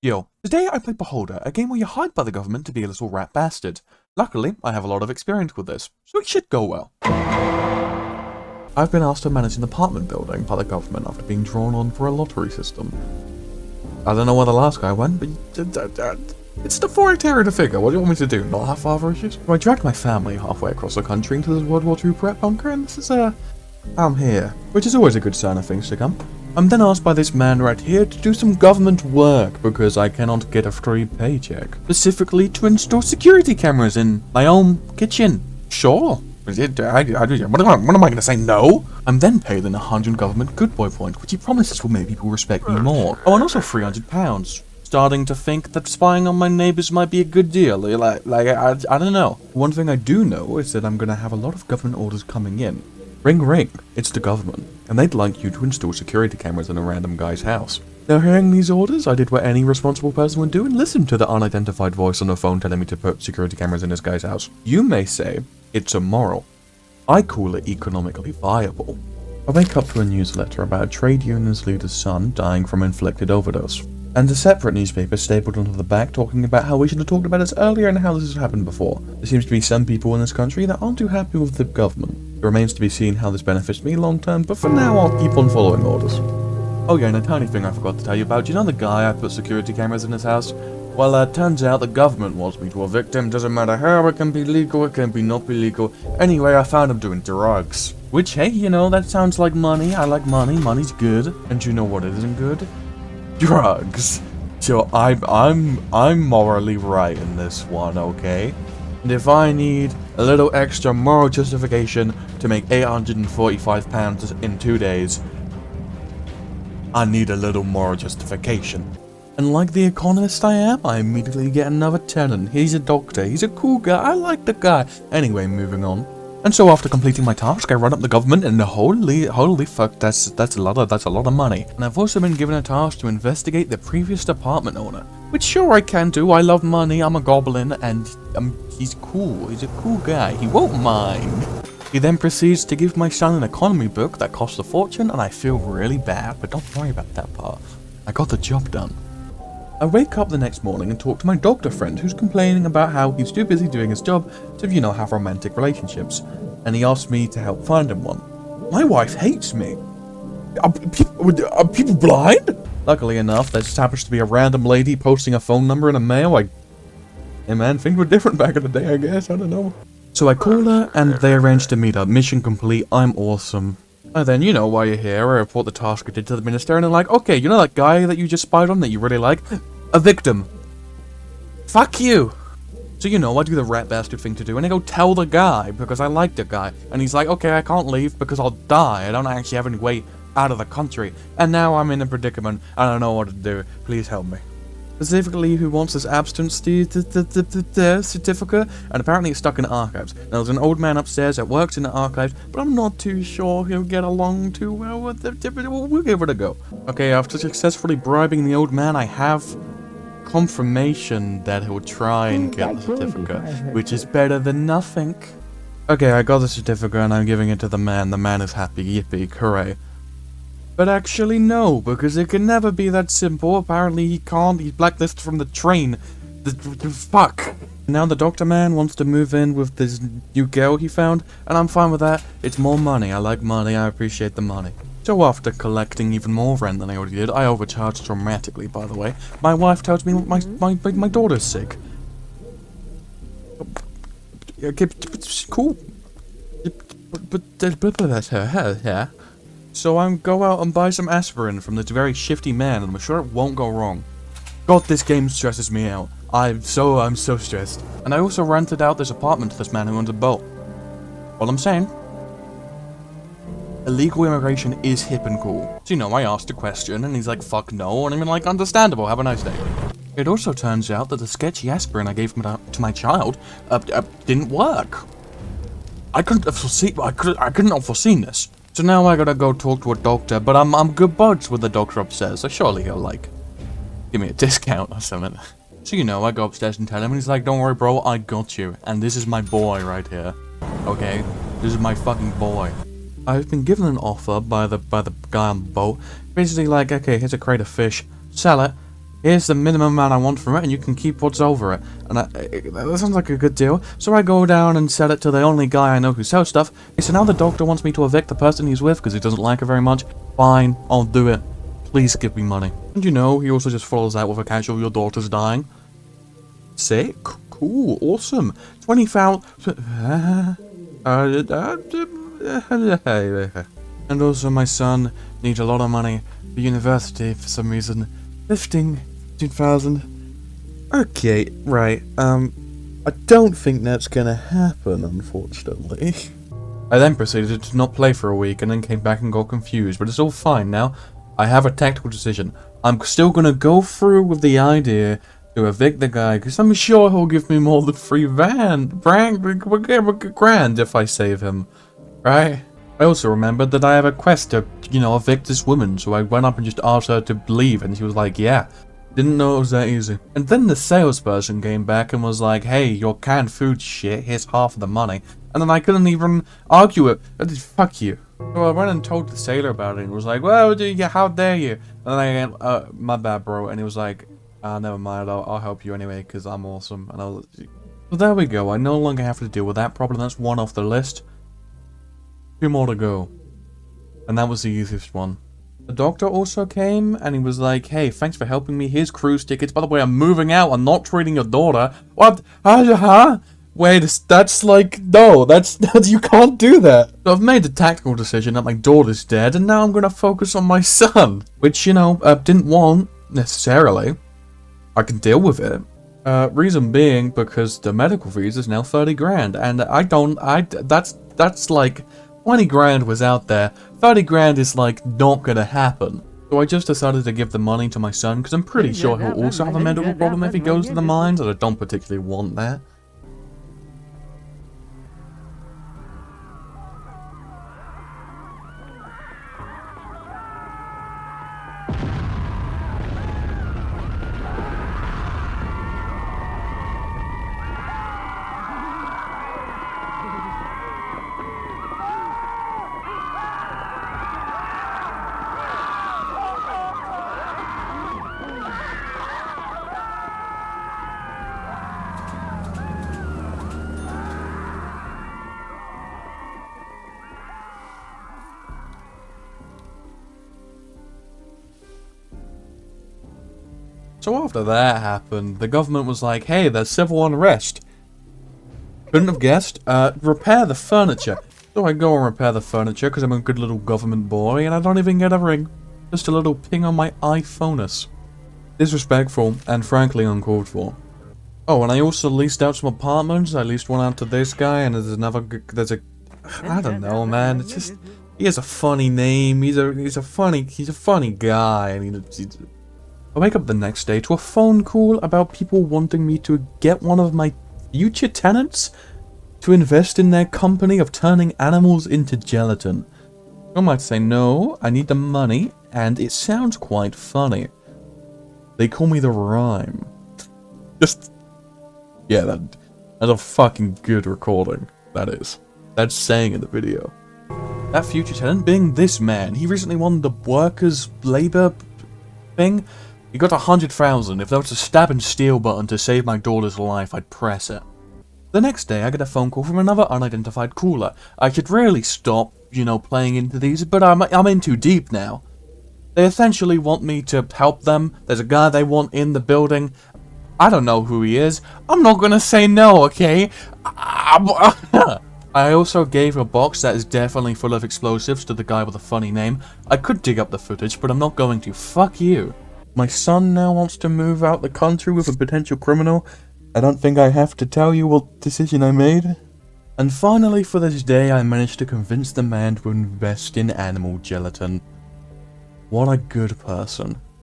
Yo, today I played Beholder, a game where you're hired by the government to be a little rat bastard. Luckily, I have a lot of experience with this, so it should go well. I've been asked to manage an apartment building by the government after being drawn on for a lottery system. I don't know where the last guy went, but it's the 4 to figure. What do you want me to do? Not have father issues? So I dragged my family halfway across the country into this World War II prep bunker, and this is I'm here, which is always a good sign of things to come. I'm then asked by this man right here to do some government work because I cannot get a free paycheck. Specifically to install security cameras in my own kitchen. Sure. What am I going to say no? I'm then paid in 100 government good boy points, which he promises will make people respect me more. Oh, and also £300. Starting to think that spying on my neighbors might be a good deal. I don't know. One thing I do know is that I'm going to have a lot of government orders coming in. Ring ring, it's the government, and they'd like you to install security cameras in a random guy's house. Now hearing these orders, I did what any responsible person would do and listened to the unidentified voice on the phone telling me to put security cameras in this guy's house. You may say, it's immoral. I call it economically viable. I wake up to a newsletter about a trade union's leader's son dying from inflicted overdose, and a separate newspaper stapled onto the back talking about how we should have talked about this earlier and how this has happened before. There seems to be some people in this country that aren't too happy with the government. It remains to be seen how this benefits me long term, but for now I'll keep on following orders. Oh yeah, and a tiny thing I forgot to tell you about. Do you know the guy I put security cameras in his house? Well, it turns out the government wants me to evict him. Doesn't matter how, it can be legal, it can be not be legal. Anyway, I found him doing drugs. Which, hey, you know, that sounds like money. I like money. Money's good. And you know what isn't good? Drugs. So I'm morally right in this one, okay? And if I need a little extra moral justification to make £845 in 2 days, I need a little moral justification. And like the economist I am, I immediately get another tenant. He's a doctor, he's a cool guy, I like the guy. Anyway, moving on. And so after completing my task, I run up the government and holy fuck, that's a lot of money. And I've also been given a task to investigate the previous apartment owner. Which sure I can do, I love money, I'm a goblin, and he's cool, he's a cool guy, he won't mind. He then proceeds to give my son an economy book that costs a fortune, and I feel really bad, but don't worry about that part. I got the job done. I wake up the next morning and talk to my doctor friend who's complaining about how he's too busy doing his job to, you know, have romantic relationships. And he asks me to help find him one. My wife hates me. Are people blind? Luckily enough, there just happens to be a random lady posting a phone number in a mail. Hey man, things were different back in the day, I guess, I don't know. So I call her and they arrange to meet up. Mission complete, I'm awesome. And then, you know, while you're here, I report the task I did to the minister, and they're like, okay, you know that guy that you just spied on that you really like? A victim. Fuck you. So, you know, I do the rat bastard thing to do, and I go tell the guy, because I like the guy. And he's like, okay, I can't leave because I'll die. I don't actually have any way out of the country. And now I'm in a predicament. I don't know what to do. Please help me. Specifically, who wants this abstinence certificate, and apparently it's stuck in the archives. Now, there's an old man upstairs that works in the archives, but I'm not too sure he'll get along too well with it. We'll give it a go. Okay, after successfully bribing the old man, I have confirmation that he'll try and get the certificate, which is better than nothing. Okay, I got the certificate and I'm giving it to the man. The man is happy. Yippee, hooray. But actually no, because it can never be that simple. Apparently he can't, he's blacklisted from the train. Fuck. Now the doctor man wants to move in with this new girl he found, and I'm fine with that. It's more money, I like money, I appreciate the money. So after collecting even more rent than I already did, I overcharged dramatically, by the way. My wife tells me my daughter's sick. Okay, cool. But that's her, yeah. So I'm go out and buy some aspirin from this very shifty man, and I'm sure it won't go wrong. God, this game stresses me out. I'm so stressed. And I also rented out this apartment to this man who owns a boat. All I'm saying, illegal immigration is hip and cool. So, you know, I asked a question, and he's like, fuck no, and I'm like, understandable, have a nice day. It also turns out that the sketchy aspirin I gave to my child, didn't work. I couldn't have foreseen this. So now I gotta go talk to a doctor, but I'm good buds with the doctor upstairs, so surely he'll, like, give me a discount or something. So, you know, I go upstairs and tell him, and he's like, don't worry, bro, I got you. And this is my boy right here. Okay? This is my fucking boy. I've been given an offer by the guy on the boat. Basically like, okay, here's a crate of fish. Sell it. here's the minimum amount I want from it, and you can keep what's over it. And that sounds like a good deal. So I go down and sell it to the only guy I know who sells stuff. So now the doctor wants me to evict the person he's with because he doesn't like her very much. Fine, I'll do it. Please give me money. And you know, he also just follows out with a casual, your daughter's dying. Sick. Cool. Awesome. 20,000. And also my son needs a lot of money for university for some reason. 15,000. Okay, right. I don't think that's gonna happen, unfortunately. I then proceeded to not play for a week and then came back and got confused, but it's all fine now. I have a tactical decision. I'm still gonna go through with the idea to evict the guy, because I'm sure he'll give me more than grand if I save him, right? I also remembered that I have a quest to, evict this woman, so I went up and just asked her to leave, and she was like, yeah. Didn't know it was that easy. And then the salesperson came back and was like, hey, your canned food shit, here's half of the money. And then I couldn't even argue it. I did, fuck you. So I went and told the sailor about it and was like, well, how dare you? And then I went, my bad, bro. And he was like, never mind, I'll help you anyway, because I'm awesome. And I was like, so there we go. I no longer have to deal with that problem. That's one off the list. 2 more to go. And that was the easiest one. The doctor also came, and he was like, hey, thanks for helping me. Here's cruise tickets. By the way, I'm moving out. I'm not treating your daughter. What? Huh? Wait, that's like, no, that's you can't do that. So I've made the tactical decision that my daughter's dead, and now I'm going to focus on my son. Which, didn't want, necessarily. I can deal with it. Reason being, because the medical fees is now 30 grand, and that's like, 20 grand was out there, 30 grand is like not gonna happen. So I just decided to give the money to my son, because I'm pretty sure he'll also have a medical problem if he goes to the mines, and I don't particularly want that. So after that happened, the government was like, hey, there's civil unrest. Couldn't have guessed. Repair the furniture. So I go and repair the furniture because I'm a good little government boy and I don't even get a ring. Just a little ping on my iPhonus. Disrespectful and frankly uncalled for. Oh, and I also leased out some apartments. I leased one out to this guy and I don't know, man. It's just, he has a funny name. He's a funny guy. And I wake up the next day to a phone call about people wanting me to get one of my future tenants to invest in their company of turning animals into gelatin. I might say no, I need the money, and it sounds quite funny. They call me the Rhyme. Yeah, that's a fucking good recording, that is. That's saying in the video. That future tenant being this man, he recently won the workers' labor thing. He got 100,000. If there was a stab and steal button to save my daughter's life, I'd press it. The next day, I get a phone call from another unidentified caller. I should really stop, playing into these, but I'm in too deep now. They essentially want me to help them. There's a guy they want in the building. I don't know who he is. I'm not gonna say no, okay? I also gave a box that is definitely full of explosives to the guy with a funny name. I could dig up the footage, but I'm not going to. Fuck you. My son now wants to move out the country with a potential criminal. I don't think I have to tell you what decision I made. And finally, for this day, I managed to convince the man to invest in animal gelatin. What a good person.